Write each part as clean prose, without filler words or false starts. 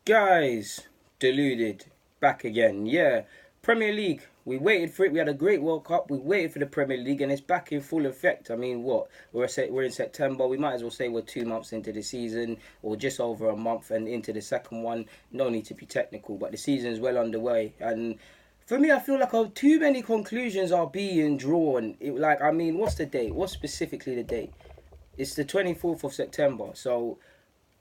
Guys, deluded. Back again. Yeah. Premier League. We waited for it. We had a great World Cup. We waited for the Premier League and it's back in full effect. I mean, what? We're in September. We might as well say we're 2 months into the season or just over a month and into the second one. No need to be technical, but the season is well underway. And for me, I feel like too many conclusions are being drawn. What's the date? What's specifically the date? It's the 24th of September. So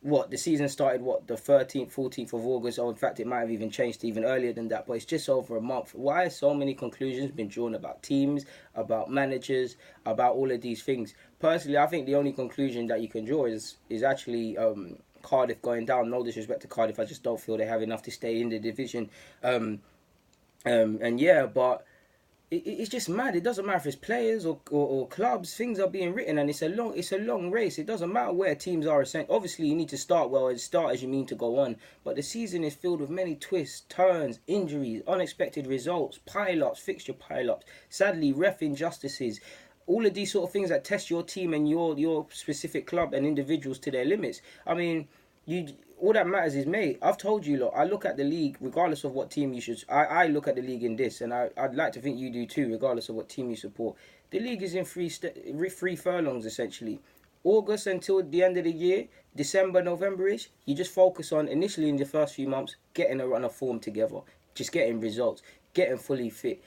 the season started the 13th 14th of August, or in fact it might have even changed even earlier than that, but it's just over a month. Why so many conclusions been drawn about teams, about managers, about all of these things? Personally, I think the only conclusion that you can draw is actually Cardiff going down. No disrespect to Cardiff, I just don't feel they have enough to stay in the division. But it's just mad. It doesn't matter if it's players or clubs. Things are being written, and it's a long race. It doesn't matter where teams are. Obviously, you need to start well and start as you mean to go on. But the season is filled with many twists, turns, injuries, unexpected results, pile-ups, fixture pile-ups. Sadly, ref injustices. All of these sort of things that test your team and your specific club and individuals to their limits. I mean, all that matters is, mate, I've told you, look, I look at the league regardless of what team you should. I look at the league in this, and I'd like to think you do too, regardless of what team you support. The league is in three furlongs essentially. August until the end of the year, December, November-ish, you just focus on initially in the first few months getting a run of form together, just getting results, getting fully fit.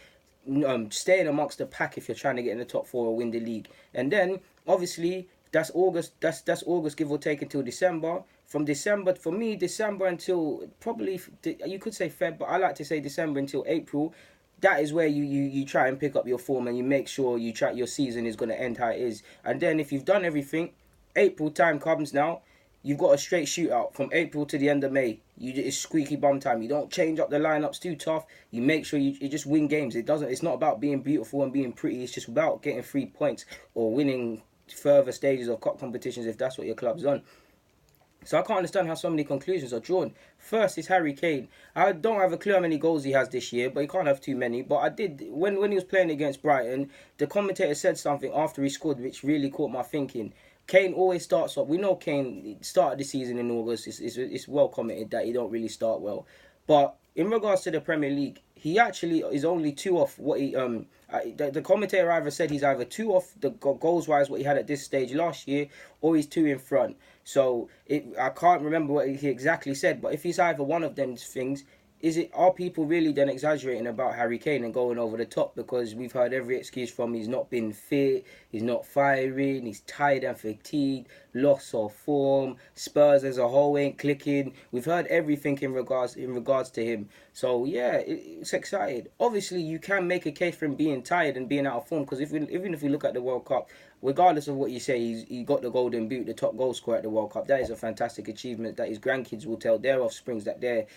Staying amongst the pack if you're trying to get in the top four or win the league, and then obviously that's August. That's August, give or take, until December. From December, for me, December until probably you could say Feb, but I like to say December until April. That is where you try and pick up your form and you make sure your season is going to end how it is. And then if you've done everything, April time comes now. You've got a straight shootout from April to the end of May. It's squeaky bum time. You don't change up the lineups too tough. You make sure you just win games. It's not about being beautiful and being pretty. It's just about getting 3 points or winning further stages of cup competitions if that's what your club's on. So I can't understand how so many conclusions are drawn. First is Harry Kane. I don't have a clue how many goals he has this year, but he can't have too many. But I did, when he was playing against Brighton, the commentator said something after he scored which really caught my thinking. Kane always starts off. We know Kane started the season in August. It's well commented that he don't really start well. But in regards to the Premier League, he actually is only 2 off what he the commentator either said he's either 2 off the goals wise what he had at this stage last year, or he's 2 in front. So I can't remember what he exactly said, but if he's either one of them things, are people really then exaggerating about Harry Kane and going over the top? Because we've heard every excuse from he's not been fit, he's not firing, he's tired and fatigued, loss of form, Spurs as a whole ain't clicking. We've heard everything in regards to him. So yeah, it's excited. Obviously, you can make a case for him being tired and being out of form, because even if we look at the World Cup, regardless of what you say, he got the Golden Boot, the top goal scorer at the World Cup. That is a fantastic achievement that his grandkids will tell their offsprings that their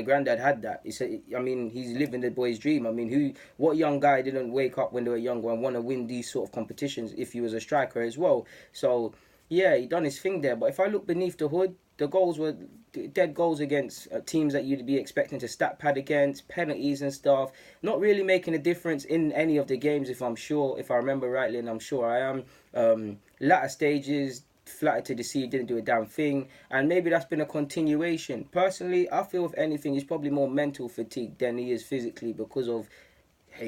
granddad had that. He's living the boy's dream. I mean, what young guy didn't wake up when they were younger and want to win these sort of competitions if he was a striker as well? So yeah, he done his thing there. But if I look beneath the hood, the goals were dead goals against teams that you'd be expecting to stat pad against, penalties and stuff. Not really making a difference in any of the games, if I remember rightly, and I'm sure I am. Latter stages, flattered to deceive, didn't do a damn thing. And maybe that's been a continuation. Personally, I feel if anything, he's probably more mental fatigue than he is physically, because of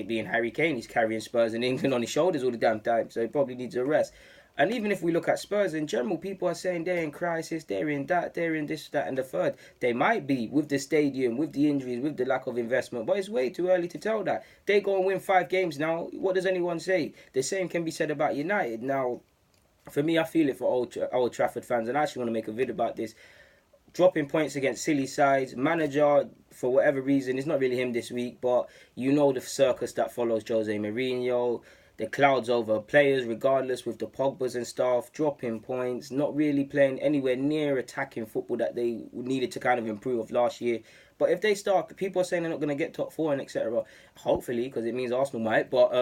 being Harry Kane. He's carrying Spurs in England on his shoulders all the damn time, so he probably needs a rest. And even if we look at Spurs in general, people are saying they're in crisis, they're in that, they're in this, that, and the third. They might be, with the stadium, with the injuries, with the lack of investment, but it's way too early to tell that. They go and win 5 games now. What does anyone say? The same can be said about United. Now, for me, I feel it for Old Trafford fans, and I actually want to make a video about this. Dropping points against silly sides. Manager, for whatever reason, it's not really him this week, but you know the circus that follows Jose Mourinho. The clouds over players, regardless, with the Pogbas and stuff, dropping points, not really playing anywhere near attacking football that they needed to kind of improve of last year. But if they start, people are saying they're not going to get top 4 and etc. Hopefully, because it means Arsenal might. But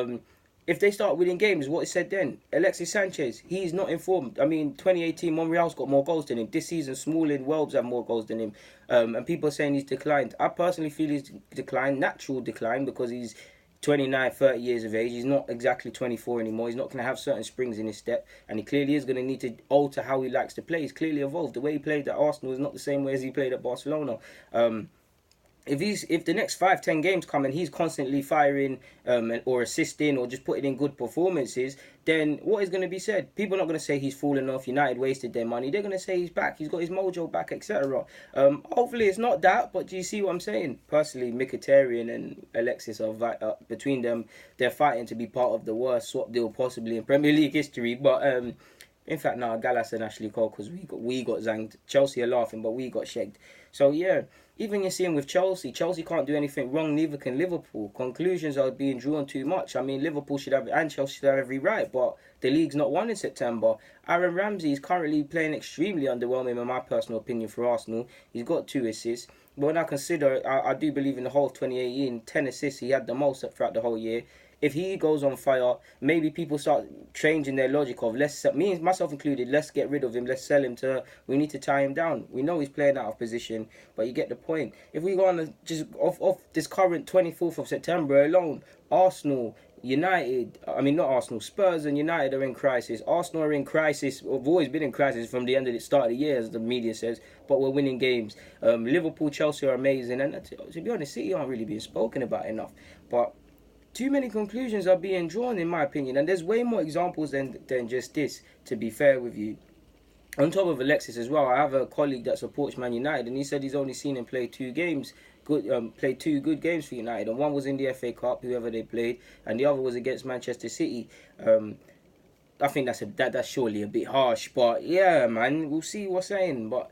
if they start winning games, what is said then? Alexis Sanchez, he's not informed. I mean, 2018, Monreal's got more goals than him. This season, Smalling, Welbs have more goals than him. And people are saying he's declined. I personally feel he's declined, natural decline, because he's 29, 30 years of age. He's not exactly 24 anymore. He's not going to have certain springs in his step, and he clearly is going to need to alter how he likes to play. He's clearly evolved. The way he played at Arsenal is not the same way as he played at Barcelona. If the next 5-10 games come and he's constantly firing or assisting or just putting in good performances, then what is going to be said? People are not going to say he's fallen off, United wasted their money. They're going to say he's back, he's got his mojo back, etc. Hopefully it's not that, but do you see what I'm saying? Personally, Mkhitaryan and Alexis are between them, they're fighting to be part of the worst swap deal possibly in Premier League history. But in fact, no, Gallas and Ashley Cole, because we got zanged. Chelsea are laughing, but we got shagged. So yeah, even you're seeing with Chelsea can't do anything wrong, neither can Liverpool. Conclusions are being drawn too much. I mean, Liverpool should have, and Chelsea should have every right, but the league's not won in September. Aaron Ramsey is currently playing extremely underwhelming, in my personal opinion, for Arsenal. He's got 2 assists. But when I consider, I do believe in the whole of 2018, 10 assists, he had the most throughout the whole year. If he goes on fire, maybe people start changing their logic of me, myself included, let's get rid of him, let's sell him we need to tie him down. We know he's playing out of position, but you get the point. If we go on just off this current 24th of September alone, Arsenal, United, not Arsenal, Spurs and United are in crisis. Arsenal are in crisis, have always been in crisis from the end of the start of the year, as the media says, but we're winning games. Liverpool, Chelsea are amazing, and to be honest, City aren't really being spoken about enough. But too many conclusions are being drawn, in my opinion, and there's way more examples than just this, to be fair with you. On top of Alexis as well, I have a colleague that supports Man United, and he said he's only seen him play 2 games, played 2 good games for United, and one was in the FA Cup, whoever they played, and the other was against Manchester City. I think that's surely a bit harsh, but yeah, man, we'll see what's saying. But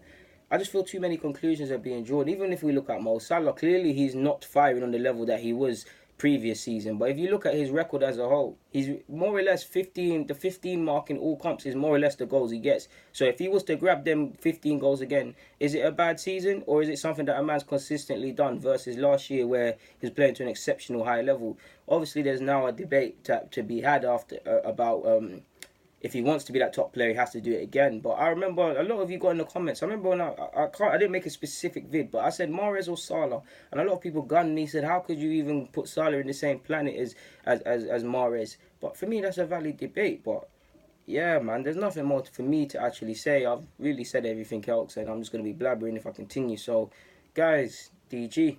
I just feel too many conclusions are being drawn. Even if we look at Mo Salah, clearly he's not firing on the level that he was previous season, but if you look at his record as a whole, he's more or less 15 mark in all comps is more or less the goals he gets. So if he was to grab them 15 goals again, is it a bad season, or is it something that a man's consistently done versus last year where he was playing to an exceptional high level? Obviously there's now a debate to be had after about if he wants to be that top player, he has to do it again. But I remember a lot of you got in the comments. I remember when I didn't make a specific vid, but I said Mahrez or Salah, and a lot of people gunned me, said, how could you even put Salah in the same planet as Mahrez? But for me, that's a valid debate. But yeah, man, there's nothing more for me to actually say. I've really said everything else, and I'm just going to be blabbering if I continue. So, guys, DG.